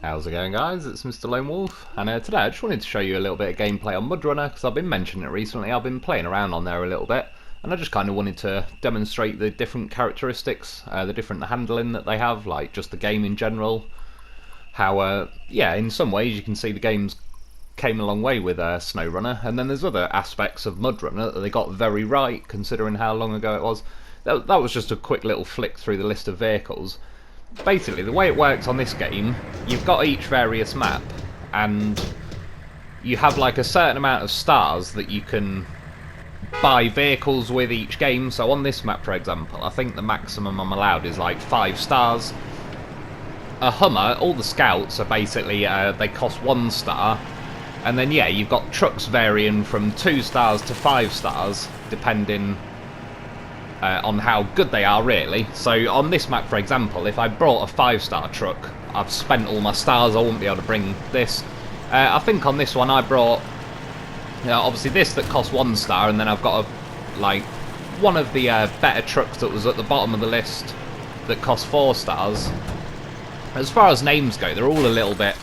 How's it going, guys? It's Mr. Lone Wolf, and today I just wanted to show you a little bit of gameplay on Mudrunner, because I've been mentioning it recently. I've been playing around on there a little bit, and I just kind of wanted to demonstrate the different characteristics, the different handling that they have, like just the game in general. How, yeah, in some ways you can see the game's came a long way with SnowRunner, and then there's other aspects of Mudrunner that they got very right, considering how long ago it was. That was just a quick little flick through the list of vehicles. Basically, the way it works on this game, you've got each various map, and you have like a certain amount of stars that you can buy vehicles with each game. So on this map, for example, I think the maximum I'm allowed is like 5 stars. A Hummer, all the scouts are basically, they cost 1 star, and then yeah, you've got trucks varying from 2 stars to 5 stars, depending on how good they are, really. So on this map, for example, if I brought a 5-star truck, I've spent all my stars, I won't be able to bring this. I think on this one I brought, obviously this that cost 1 star, and then I've got like one of the better trucks that was at the bottom of the list that cost 4 stars. As far as names go, they're all a little bit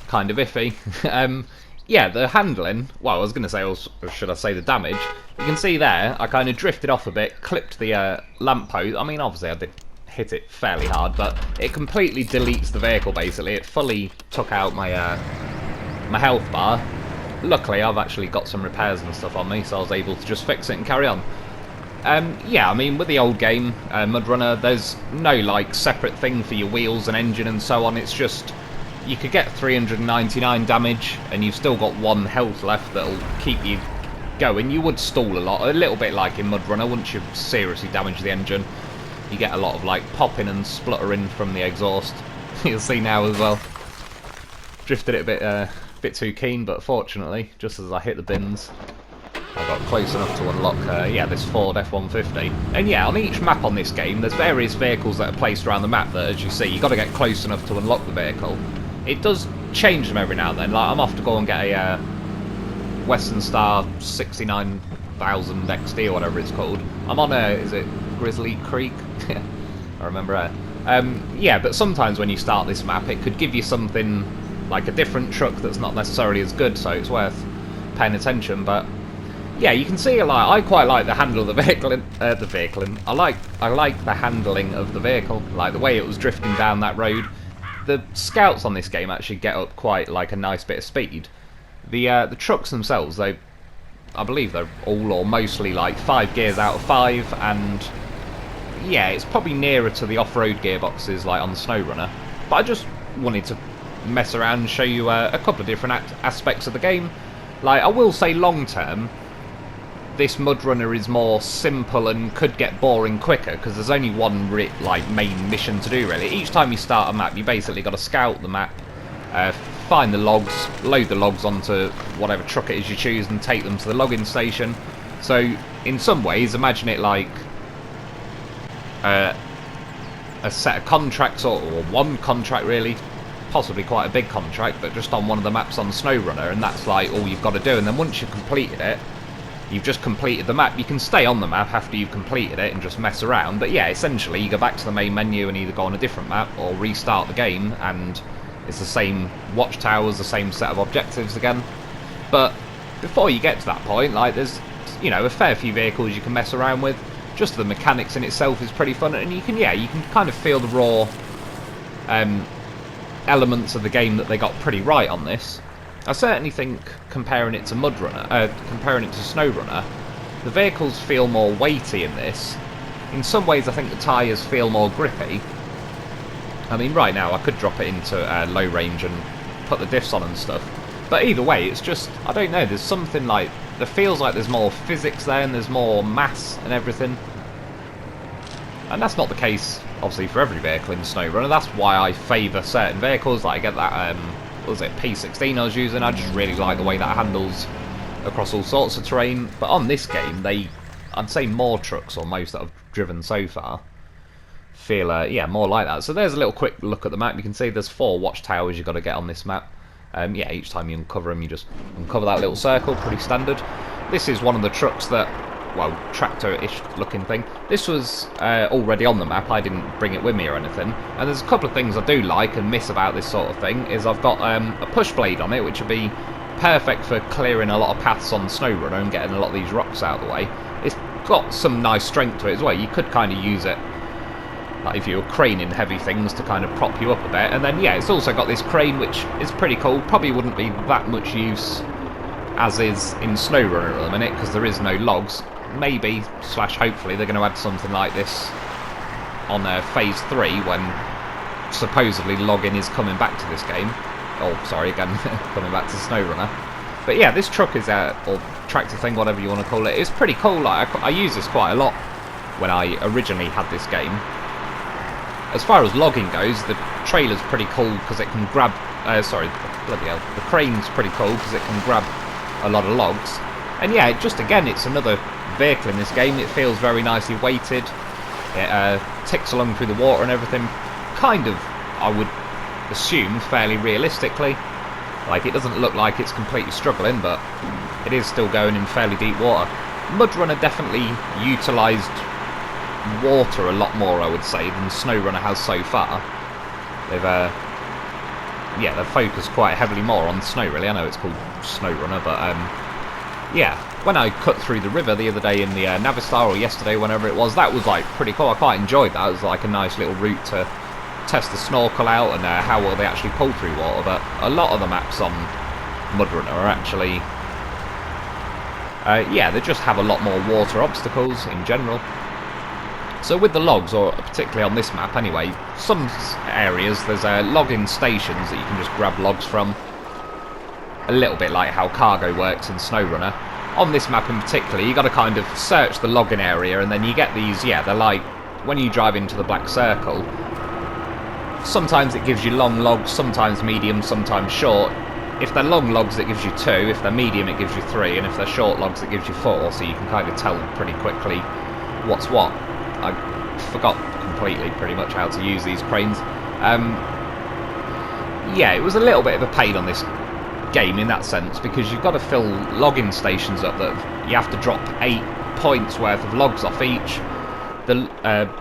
kind of iffy. Yeah, the handling, well, I was going to say, or should I say the damage, you can see there, I kind of drifted off a bit, clipped the lamppost. I mean, obviously I did hit it fairly hard, but it completely deletes the vehicle, basically. It fully took out my my health bar. Luckily, I've actually got some repairs and stuff on me, so I was able to just fix it and carry on. Yeah, I mean, with the old game, Mudrunner, there's no, like, separate thing for your wheels and engine and so on. It's just, you could get 399 damage, and you've still got 1 health left that'll keep you going. You would stall a lot, a little bit like in Mudrunner. Once you've seriously damaged the engine, you get a lot of, like, popping and spluttering from the exhaust. You'll see now as well. Drifted it a bit too keen, but fortunately, just as I hit the bins, I got close enough to unlock, yeah, this Ford F-150. And yeah, on each map on this game, there's various vehicles that are placed around the map that, as you see, you've got to get close enough to unlock the vehicle. It does change them every now and then. Like, I'm off to go and get a Western Star 69,000 XD or whatever it's called. I'm on a, is it Grizzly Creek? I remember. Yeah, but sometimes when you start this map, it could give you something like a different truck that's not necessarily as good, so it's worth paying attention. But yeah, you can see, like, I quite like the handle of the vehicle. I like the handling of the vehicle, like the way it was drifting down that road. The scouts on this game actually get up quite like a nice bit of speed. The trucks themselves, I believe they're all or mostly like 5 gears out of 5, and yeah, it's probably nearer to the off-road gearboxes like on the SnowRunner. But I just wanted to mess around and show you a couple of different aspects of the game. Like, I will say long term, this Mudrunner is more simple and could get boring quicker, because there's only one like main mission to do, really. Each time you start a map, you basically got to scout the map, find the logs, load the logs onto whatever truck it is you choose, and take them to the logging station. So in some ways, imagine it like a set of contracts, or one contract really, possibly quite a big contract, but just on one of the maps on SnowRunner, and that's like all you've got to do. And then once you've completed it, you've just completed the map. You can stay on the map after you've completed it and just mess around, but yeah, essentially you go back to the main menu and either go on a different map or restart the game, and it's the same watchtowers, the same set of objectives again. But before you get to that point, like, there's, you know, a fair few vehicles you can mess around with. Just the mechanics in itself is pretty fun, and you can kind of feel the raw elements of the game that they got pretty right on this. I certainly think, comparing it to SnowRunner, the vehicles feel more weighty in this. In some ways, I think the tyres feel more grippy. I mean, right now, I could drop it into low range and put the diffs on and stuff. But either way, it's just, I don't know, there's something like, there feels like there's more physics there, and there's more mass and everything. And that's not the case, obviously, for every vehicle in SnowRunner. That's why I favour certain vehicles. Like, I get that, what was it, P16 I was using. I just really like the way that handles across all sorts of terrain. But on this game, I'd say more trucks, or most that I've driven so far, feel, yeah, more like that. So there's a little quick look at the map. You can see there's 4 watchtowers you've got to get on this map. Yeah, each time you uncover them, you just uncover that little circle, pretty standard. This is one of the trucks that well, tractor-ish looking thing. This was already on the map. I didn't bring it with me or anything. And there's a couple of things I do like and miss about this sort of thing. Is I've got a push blade on it, which would be perfect for clearing a lot of paths on SnowRunner and getting a lot of these rocks out of the way. It's got some nice strength to it as well. You could kind of use it, like if you were craning heavy things, to kind of prop you up a bit. And then yeah, it's also got this crane, which is pretty cool. Probably wouldn't be that much use as is in SnowRunner at the minute, because there is no logs. Maybe / hopefully they're going to add something like this on phase 3, when supposedly logging is coming back to this game. Oh, sorry, again, coming back to SnowRunner. But yeah, this truck is or tractor thing, whatever you want to call it, it's pretty cool. Like, I use this quite a lot when I originally had this game. As far as logging goes, the trailer's pretty cool because it can grab... sorry, bloody hell. The crane's pretty cool because it can grab a lot of logs. And yeah, again, it's another vehicle in this game. It feels very nicely weighted. It ticks along through the water and everything. Kind of, I would assume, fairly realistically. Like, it doesn't look like it's completely struggling, but it is still going in fairly deep water. Mudrunner definitely utilised water a lot more, I would say, than SnowRunner has so far. They've focused quite heavily more on snow, really. I know it's called SnowRunner, but yeah, when I cut through the river the other day in the Navistar, or yesterday, whenever it was, that was like pretty cool. I quite enjoyed that. It was like a nice little route to test the snorkel out and how well they actually pull through water. But a lot of the maps on Mudrunner are actually yeah, they just have a lot more water obstacles in general. So with the logs, or particularly on this map anyway, some areas there's logging stations that you can just grab logs from. A little bit like how cargo works in SnowRunner. On this map in particular, you got to kind of search the logging area, and then you get these, yeah, they're like, when you drive into the black circle, sometimes it gives you long logs, sometimes medium, sometimes short. If they're long logs, it gives you 2, if they're medium, it gives you 3, and if they're short logs, it gives you 4, so you can kind of tell pretty quickly what's what. I forgot completely pretty much how to use these cranes. Yeah, it was a little bit of a pain on this game in that sense, because you've got to fill logging stations up that you have to drop 8 points worth of logs off each. The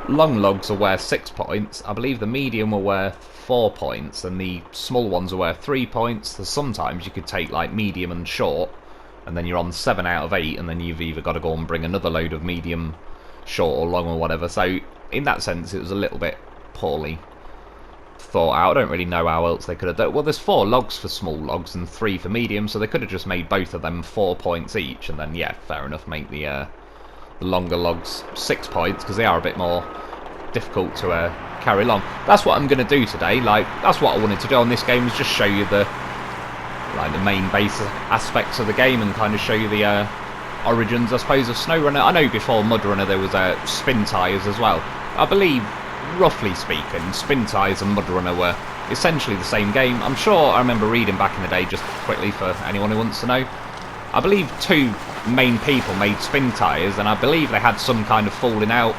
long logs are worth 6 points. I believe the medium are worth 4 points, and the small ones are worth 3 points. So sometimes you could take like medium and short, and then you're on 7 out of 8, and then you've either got to go and bring another load of medium, short or long or whatever. So in that sense it was a little bit poorly thought out. I don't really know how else they could have done. Well, there's 4 logs for small logs and 3 for medium, so they could have just made both of them 4 points each, and then yeah, fair enough, make the longer logs 6 points, because they are a bit more difficult to carry along. That's what I'm going to do today. Like, that's what I wanted to do on this game, is just show you the main base aspects of the game, and kind of show you the origins, I suppose, of SnowRunner. I know before Mudrunner there was spin tyres as well. I believe, roughly speaking, spin tyres and Mudrunner were essentially the same game. I'm sure I remember reading back in the day, just quickly for anyone who wants to know, I believe 2 main people made spin tyres, and I believe they had some kind of falling out,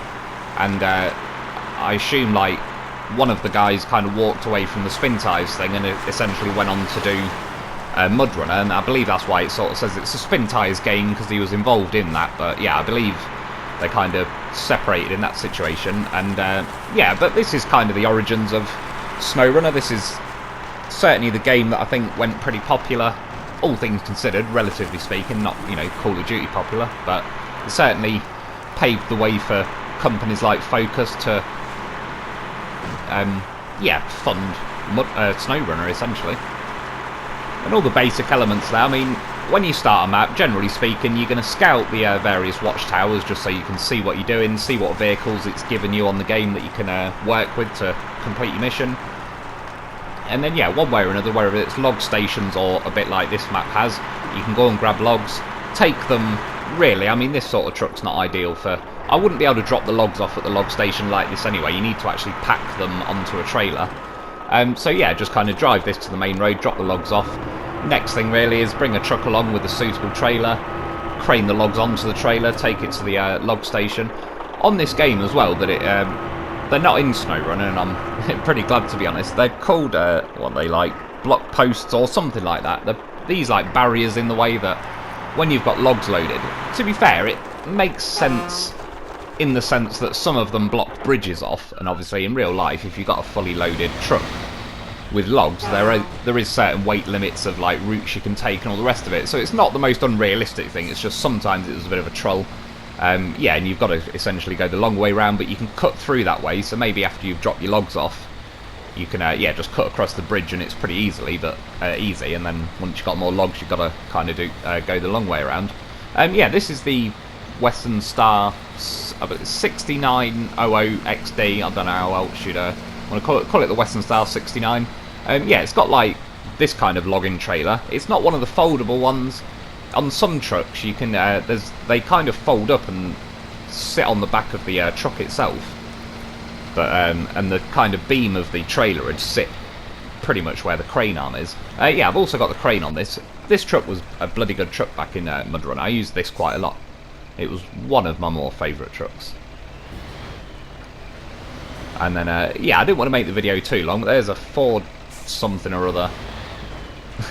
and I assume like one of the guys kind of walked away from the spin tyres thing and essentially went on to do Mudrunner, and I believe that's why it sort of says it's a spin tyres game, because he was involved in that. But yeah, I believe they kind of separated in that situation. And yeah, but this is kind of the origins of SnowRunner. This is certainly the game that I think went pretty popular, all things considered, relatively speaking. Not, you know, Call of Duty popular, but it certainly paved the way for companies like Focus to yeah, fund SnowRunner essentially. And all the basic elements there. I mean, when you start a map, generally speaking, you're going to scout the various watchtowers just so you can see what you're doing, see what vehicles it's given you on the game that you can work with to complete your mission. And then, yeah, one way or another, whether it's log stations or a bit like this map has, you can go and grab logs, take them. Really, I mean, this sort of truck's not ideal for... I wouldn't be able to drop the logs off at the log station like this anyway. You need to actually pack them onto a trailer. So yeah, just kind of drive this to the main road, drop the logs off. Next thing really is bring a truck along with a suitable trailer, crane the logs onto the trailer, take it to the log station. On this game as well, that they're not in SnowRunner, and I'm pretty glad to be honest. They're called, what they like, block posts or something like that. These like barriers in the way that when you've got logs loaded, to be fair, makes sense in the sense that some of them block bridges off, and obviously in real life, if you've got a fully loaded truck with logs, there is certain weight limits of like routes you can take and all the rest of it. So it's not the most unrealistic thing. It's just sometimes it was a bit of a troll. Yeah, and you've got to essentially go the long way round, but you can cut through that way. So maybe after you've dropped your logs off, you can yeah, just cut across the bridge, and it's pretty easy. And then once you've got more logs, you've got to kind of go the long way around. Yeah, this is the Western Star 6900XD. I don't know how else you'd want to call it the Western Star 69. Yeah, it's got like this kind of logging trailer. It's not one of the foldable ones. On some trucks, you can they kind of fold up and sit on the back of the truck itself. But and the kind of beam of the trailer would sit pretty much where the crane arm is. Yeah, I've also got the crane on this. This truck was a bloody good truck back in Mudrunner. I used this quite a lot. It was one of my more favourite trucks. And then, yeah, I didn't want to make the video too long, but there's a Ford something or other,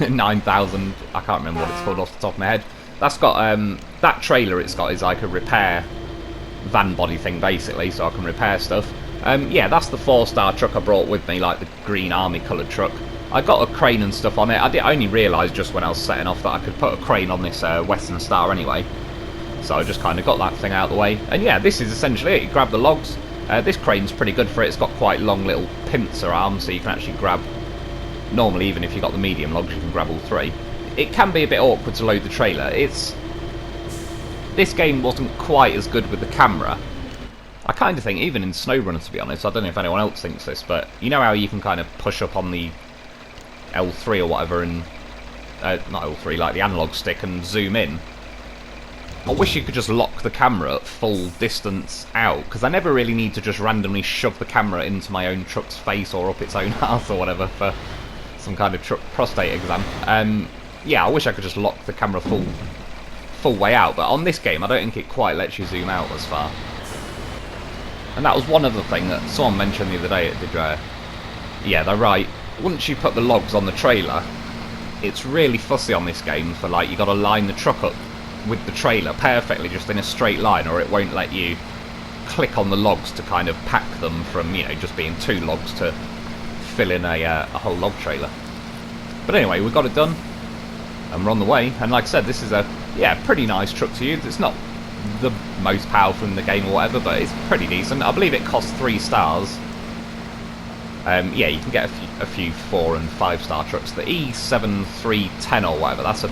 9000, I can't remember what it's called off the top of my head. That's got, that trailer it's got is like a repair van body thing, basically, so I can repair stuff. Yeah, that's the 4-star truck I brought with me, like the green army coloured truck. I got a crane and stuff on it. I only realised just when I was setting off that I could put a crane on this Western Star anyway. So I just kind of got that thing out of the way. And yeah, this is essentially it. You grab the logs. This crane's pretty good for it. It's got quite long little pincer arms, so you can actually grab... Normally, even if you've got the medium logs, you can grab all three. It can be a bit awkward to load the trailer. This game wasn't quite as good with the camera. I kind of think, even in SnowRunner, to be honest, I don't know if anyone else thinks this, but you know how you can kind of push up on the L3 or whatever and... not L3, like the analog stick and zoom in? I wish you could just lock the camera at full distance out, because I never really need to just randomly shove the camera into my own truck's face or up its own arse or whatever for some kind of truck prostate exam. Yeah, I wish I could just lock the camera full way out, but on this game I don't think it quite lets you zoom out as far. And that was one other thing that someone mentioned the other day at the yeah, they're right. Once you put the logs on the trailer, it's really fussy on this game for like, you got to line the truck up with the trailer perfectly just in a straight line, or it won't let you click on the logs to kind of pack them from, you know, just being 2 logs to fill in a whole log trailer. But anyway, we got it done and we're on the way, and like I said, this is a pretty nice truck to use. It's not the most powerful in the game or whatever, but it's pretty decent. I believe it costs 3 stars. Yeah, you can get a few 4 and 5-star trucks. The E7310 or whatever, that's a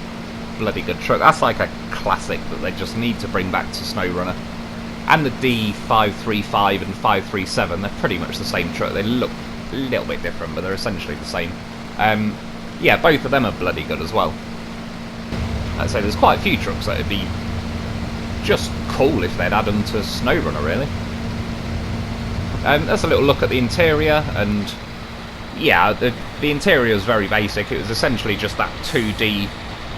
bloody good truck. That's like a classic that they just need to bring back to SnowRunner. And the D535 and 537, they're pretty much the same truck. They look a little bit different, but they're essentially the same. Yeah, both of them are bloody good as well. I'd say there's quite a few trucks that would be just cool if they'd add them to SnowRunner, really. That's a little look at the interior, and yeah, the interior is very basic. It was essentially just that 2D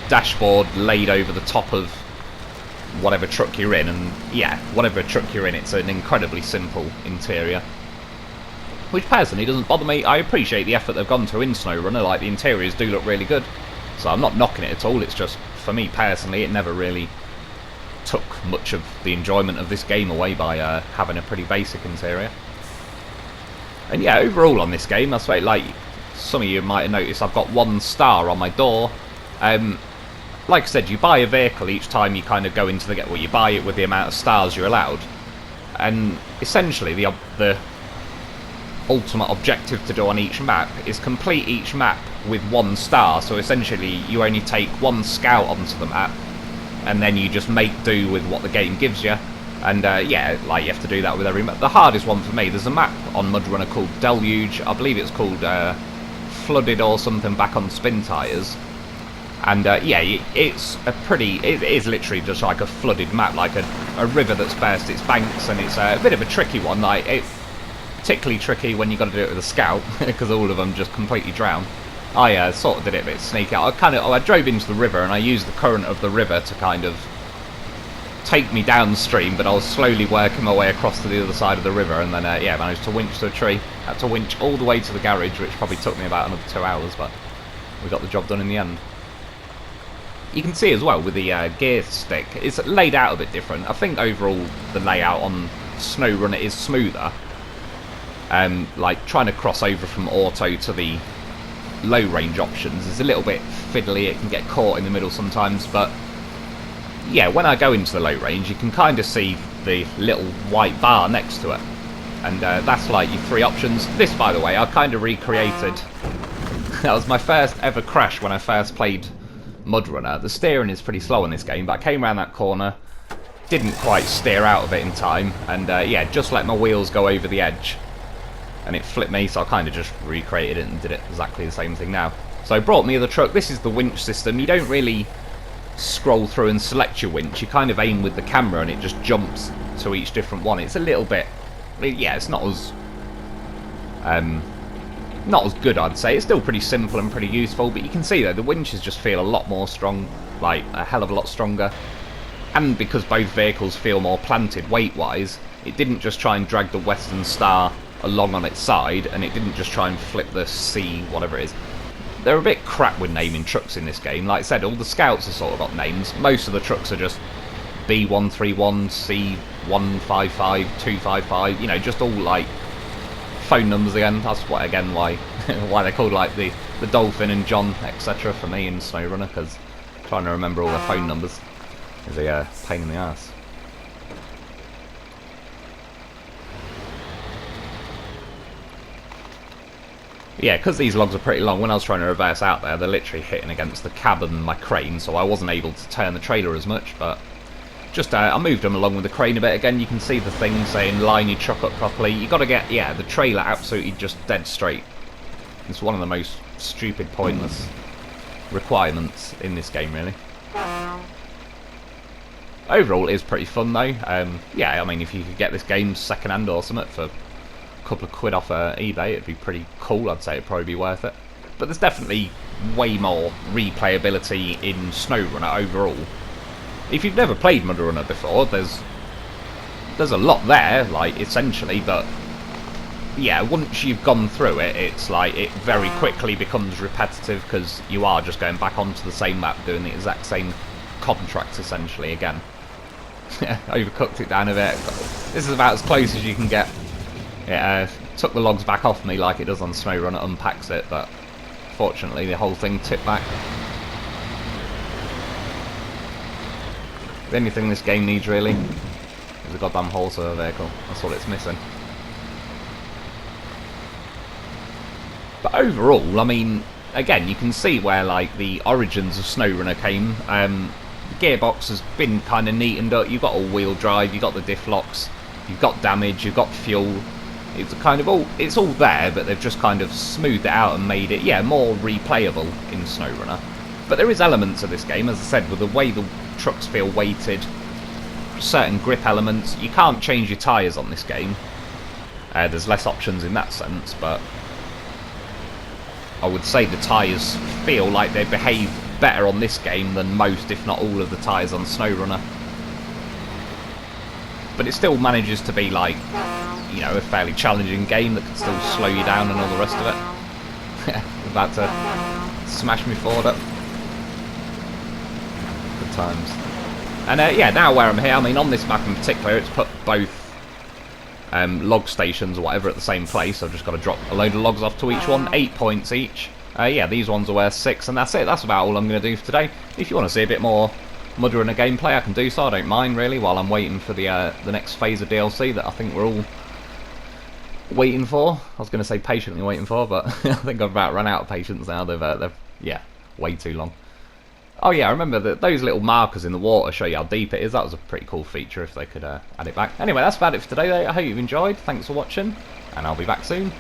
dashboard laid over the top of whatever truck you're in, and yeah, whatever truck you're in, it's an incredibly simple interior, which personally doesn't bother me. I appreciate the effort they've gone to in SnowRunner. Like, the interiors do look really good, so I'm not knocking it at all. It's just, for me personally, it never really took much of the enjoyment of this game away by having a pretty basic interior. And yeah, overall on this game, I say, like some of you might have noticed, I've got 1 star on my door. Like I said, you buy a vehicle each time you kind of go into the game. Well, you buy it with the amount of stars you're allowed, and essentially the ultimate objective to do on each map is complete each map with 1 star. So essentially, you only take 1 scout onto the map, and then you just make do with what the game gives you. And yeah, like, you have to do that with every map. The hardest one for me, there's a map on Mudrunner called Deluge. I believe it's called Flooded or something back on Spin Tires. And yeah, it is literally just like a flooded map, like a river that's burst its banks, and it's a bit of a tricky one. Like, it's particularly tricky when you've got to do it with a scout, because all of them just completely drown. I sort of did it a bit sneaky. I drove into the river, and I used the current of the river to kind of take me downstream, but I was slowly working my way across to the other side of the river, and then yeah, managed to winch to a tree. Had to winch all the way to the garage, which probably took me about another 2 hours, but we got the job done in the end. You can see as well with the gear stick, it's laid out a bit different. I think overall the layout on SnowRunner is smoother. Like trying to cross over from auto to the low range options is a little bit fiddly. It can get caught in the middle sometimes, but yeah, when I go into the low range, you can kind of see the little white bar next to it, and that's like your 3 options. This, by the way, I kind of recreated. That was my first ever crash when I first played Mudrunner. The steering is pretty slow in this game, but I came around that corner, didn't quite steer out of it in time, and yeah, just let my wheels go over the edge, and it flipped me, so I kind of just recreated it and did it exactly the same thing now. So I brought me the truck. This is the winch system. You don't really scroll through and select your winch. You kind of aim with the camera and it just jumps to each different one. It's a little bit, yeah, it's not as good, I'd say. It's still pretty simple and pretty useful, but you can see though the winches just feel a lot more strong, like a hell of a lot stronger. And because both vehicles feel more planted weight-wise, it didn't just try and drag the Western Star along on its side, and it didn't just try and flip the C, whatever it is. They're a bit crap with naming trucks in this game. Like I said, all the scouts have sort of got names. Most of the trucks are just B131, C155, 255, you know, just all like phone numbers again. That's what, again, why why they're called like the Dolphin and John, etc. for me in SnowRunner, because trying to remember all their phone numbers is a pain in the ass. Yeah, because these logs are pretty long, when I was trying to reverse out there, they're literally hitting against the cab and my crane, so I wasn't able to turn the trailer as much, but just I moved them along with the crane a bit. Again, you can see the thing saying line your truck up properly. You got to get, yeah, the trailer absolutely just dead straight. It's one of the most stupid, pointless requirements in this game, really. Overall, it is pretty fun, though. Yeah, I mean, if you could get this game second-hand or something for couple of quid off eBay, it'd be pretty cool. I'd say it'd probably be worth it. But there's definitely way more replayability in SnowRunner overall. If you've never played Mudrunner before, there's a lot there, like, essentially, but yeah, once you've gone through it, it's like it very quickly becomes repetitive, because you are just going back onto the same map doing the exact same contracts essentially again. Overcooked it down a bit. This is about as close as you can get. It took the logs back off me like it does on SnowRunner, unpacks it, but fortunately the whole thing tipped back. The only thing this game needs really is a goddamn horse or a vehicle. That's all it's missing. But overall, I mean, again, you can see where like the origins of SnowRunner came. The gearbox has been kind of neatened up. You've got all-wheel drive, you've got the diff locks, you've got damage, you've got fuel. It's kind of it's all there, but they've just kind of smoothed it out and made it, yeah, more replayable in SnowRunner. But there is elements of this game, as I said, with the way the trucks feel weighted, certain grip elements. You can't change your tyres on this game. There's less options in that sense, but I would say the tyres feel like they behave better on this game than most, if not all, of the tyres on SnowRunner. But it still manages to be like, you know, a fairly challenging game that can still slow you down and all the rest of it. About to smash me forward up. Good times. And yeah, now where I'm here, I mean, on this map in particular, it's put both log stations or whatever at the same place. I've just got to drop a load of logs off to each one, 8 points each. Yeah, these ones are worth 6, and that's it. That's about all I'm going to do for today. If you want to see a bit more Mudrunner gameplay, I can do so. I don't mind, really, while I'm waiting for the next phase of DLC that I think we're all waiting for. I was going to say patiently waiting for, but I think I've about run out of patience now. They've yeah, way too long. Oh yeah, I remember that those little markers in the water show you how deep it is. That was a pretty cool feature if they could add it back. Anyway, that's about it for today, though. I hope you've enjoyed. Thanks for watching, and I'll be back soon.